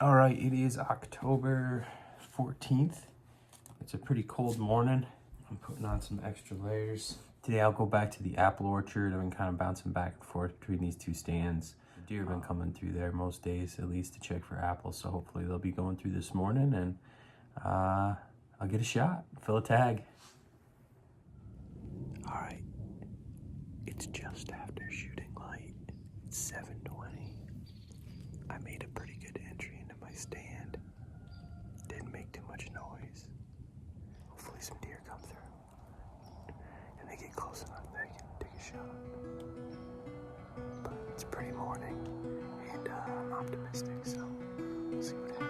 All right, it is October 14th. It's a pretty cold morning. I'm putting on some extra layers. Today I'll go back to the apple orchard. I've been kind of bouncing back and forth between these two stands. The deer have been coming through there most days, at least to check for apples. So hopefully they'll be going through this morning and I'll get a shot, fill a tag. All right, it's just after shooting light. It's 7:20. I made a pretty good entry into my stand. Didn't make too much noise. Hopefully some deer come through. And they get close enough that I can take a shot. But it's a pretty morning, and I'm optimistic, so we'll see what happens.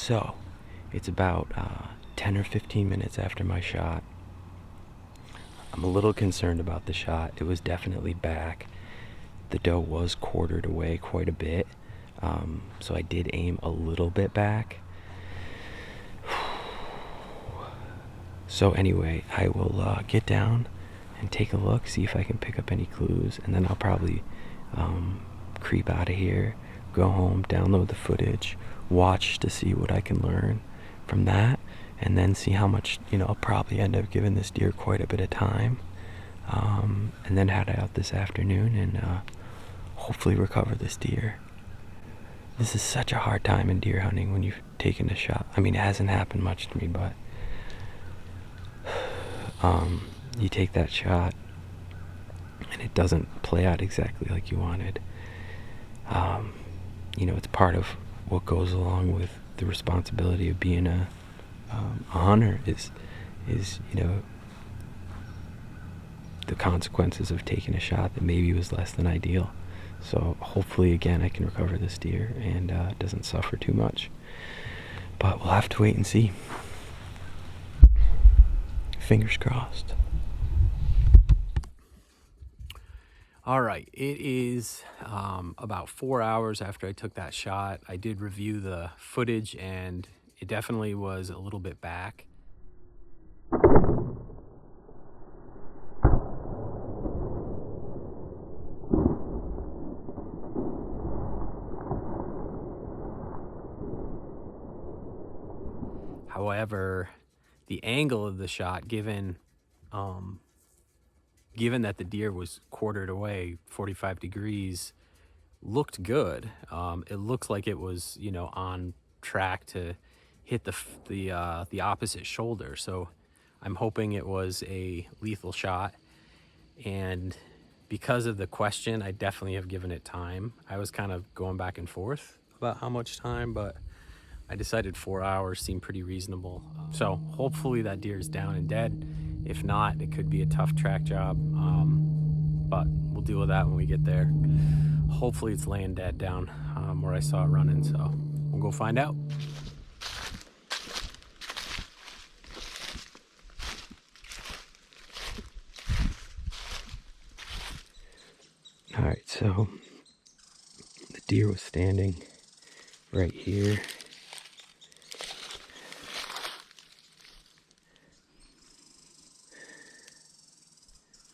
So, it's about 10 or 15 minutes after my shot. I'm a little concerned about the shot. It was definitely back. The doe was quartered away quite a bit, so I did aim a little bit back. So anyway, I will get down and take a look, see if I can pick up any clues, and then I'll probably creep out of here, go home, download the footage, watch to see what I can learn from that, and then see how much, I'll probably end up giving this deer quite a bit of time, and then head out this afternoon and hopefully recover this deer. This is such a hard time in deer hunting when you've taken a shot. I mean, it hasn't happened much to me, but you take that shot and it doesn't play out exactly like you wanted. It's part of what goes along with the responsibility of being a hunter is the consequences of taking a shot that maybe was less than ideal. So hopefully again I can recover this deer and it doesn't suffer too much. But we'll have to wait and see. Fingers crossed. All right, it is about 4 hours after I took that shot. I did review the footage and it definitely was a little bit back. However, the angle of the shot, given that the deer was quartered away 45 degrees, looked good. It looks like it was, on track to hit the opposite shoulder. So I'm hoping it was a lethal shot. And because of the question, I definitely have given it time. I was kind of going back and forth about how much time, but I decided 4 hours seemed pretty reasonable. So hopefully that deer is down and dead. If not, it could be a tough track job, but we'll deal with that when we get there. Hopefully it's laying dead down where I saw it running, so we'll go find out. All right, so the deer was standing right here.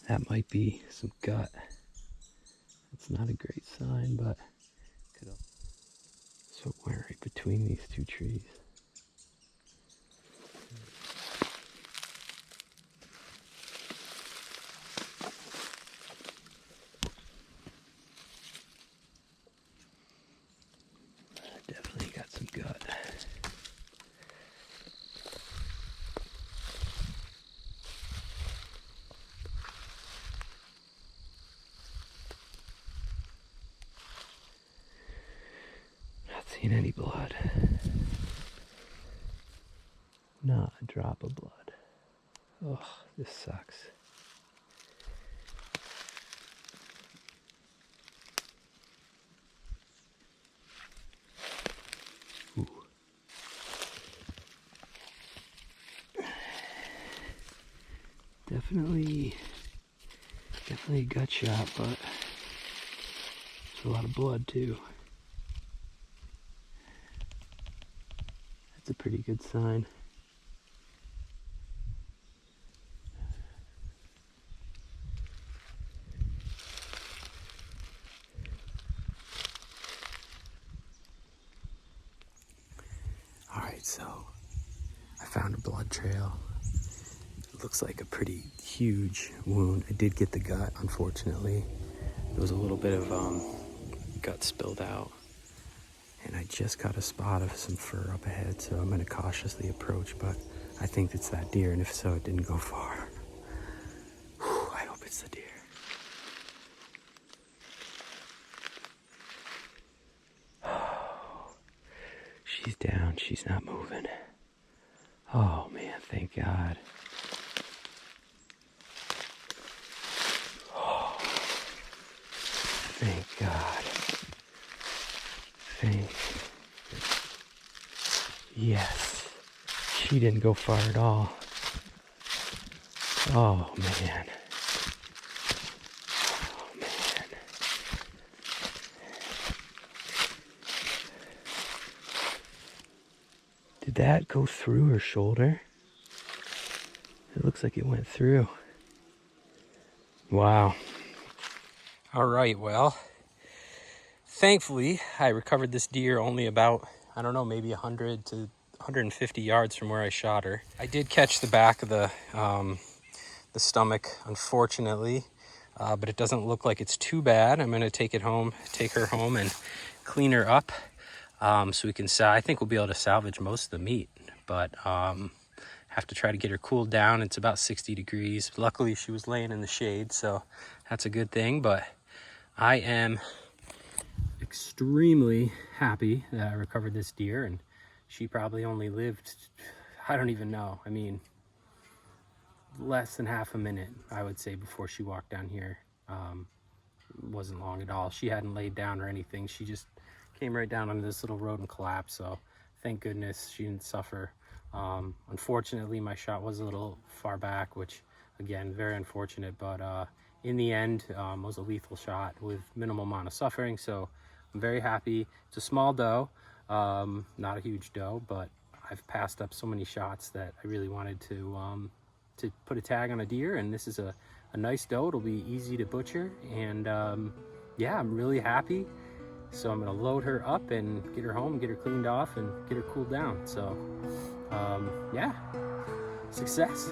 That might be some gut. It's not a great sign, but so it went right between these two trees. Definitely got some gut. Not seeing any blood. Not a drop of blood. Oh, this sucks. Ooh. Definitely a gut shot, but there's a lot of blood too. That's a pretty good sign. All right, so I found a blood trail. It looks like a pretty huge wound. I did get the gut, unfortunately. There was a little bit of gut spilled out. And I just got a spot of some fur up ahead, so I'm going to cautiously approach, but I think it's that deer, and if so, it didn't go far. Whew, I hope it's the deer. She's down. She's not moving. Oh, man, thank God. Oh, thank God. Thank She didn't go far at all. Oh man. Oh man. Did that go through her shoulder? It looks like it went through. Wow. All right, well, thankfully I recovered this deer only about, I don't know, maybe 100 to 150 yards from where I shot her. I did catch the back of the stomach, unfortunately, but it doesn't look like it's too bad. I'm gonna take her home and clean her up, so we can I think we'll be able to salvage most of the meat, but have to try to get her cooled down. It's about 60 degrees. Luckily she was laying in the shade, so that's a good thing. But I am extremely happy that I recovered this deer, and she probably only lived, I don't even know, I mean, less than half a minute, I would say, before she walked down here. Wasn't long at all. She hadn't laid down or anything. She just came right down onto this little road and collapsed, so thank goodness she didn't suffer. Unfortunately, my shot was a little far back, which, again, very unfortunate, but in the end, was a lethal shot with minimal amount of suffering, so I'm very happy. It's a small doe, not a huge doe, but I've passed up so many shots that I really wanted to put a tag on a deer, and this is a nice doe. It'll be easy to butcher, and yeah, I'm really happy. So I'm gonna load her up and get her home, get her cleaned off, and get her cooled down. So yeah, success.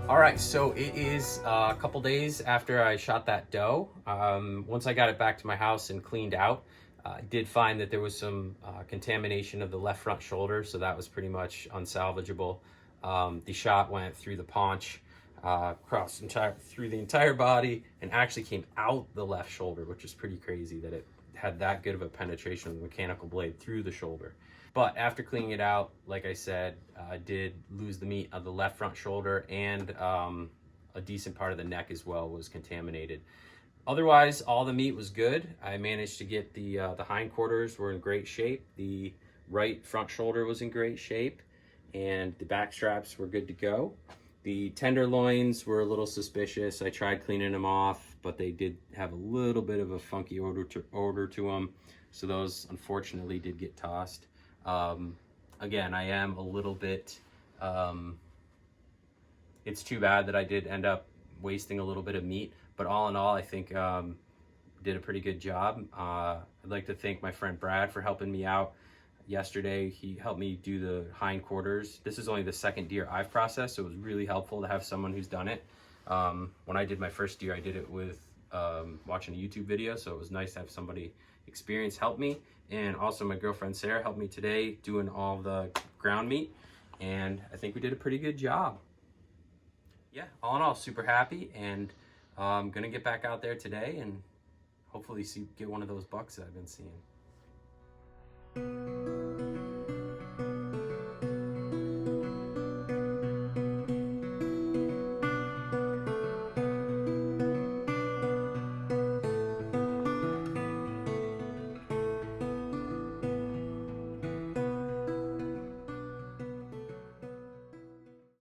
All right, so it is a couple days after I shot that doe. Once I got it back to my house and cleaned out, I did find that there was some contamination of the left front shoulder, so that was pretty much unsalvageable. The shot went through the paunch, through the entire body, and actually came out the left shoulder, which is pretty crazy that it had that good of a penetration of the mechanical blade through the shoulder. But after cleaning it out, like I said, I did lose the meat of the left front shoulder, and a decent part of the neck as well was contaminated. Otherwise, all the meat was good. I managed to get the hindquarters were in great shape. The right front shoulder was in great shape, and the back straps were good to go. The tenderloins were a little suspicious. I tried cleaning them off, but they did have a little bit of a funky odor to them. So those unfortunately did get tossed. Again, I am a little bit, it's too bad that I did end up wasting a little bit of meat, but all in all, I think, did a pretty good job. I'd like to thank my friend Brad for helping me out yesterday. He helped me do the hindquarters. This is only the second deer I've processed, so it was really helpful to have someone who's done it. When I did my first deer, I did it with watching a YouTube video, so it was nice to have somebody experienced help me. And also my girlfriend Sarah helped me today doing all the ground meat, and I think we did a pretty good job. Yeah, all in all, super happy, and I'm gonna get back out there today and hopefully get one of those bucks that I've been seeing.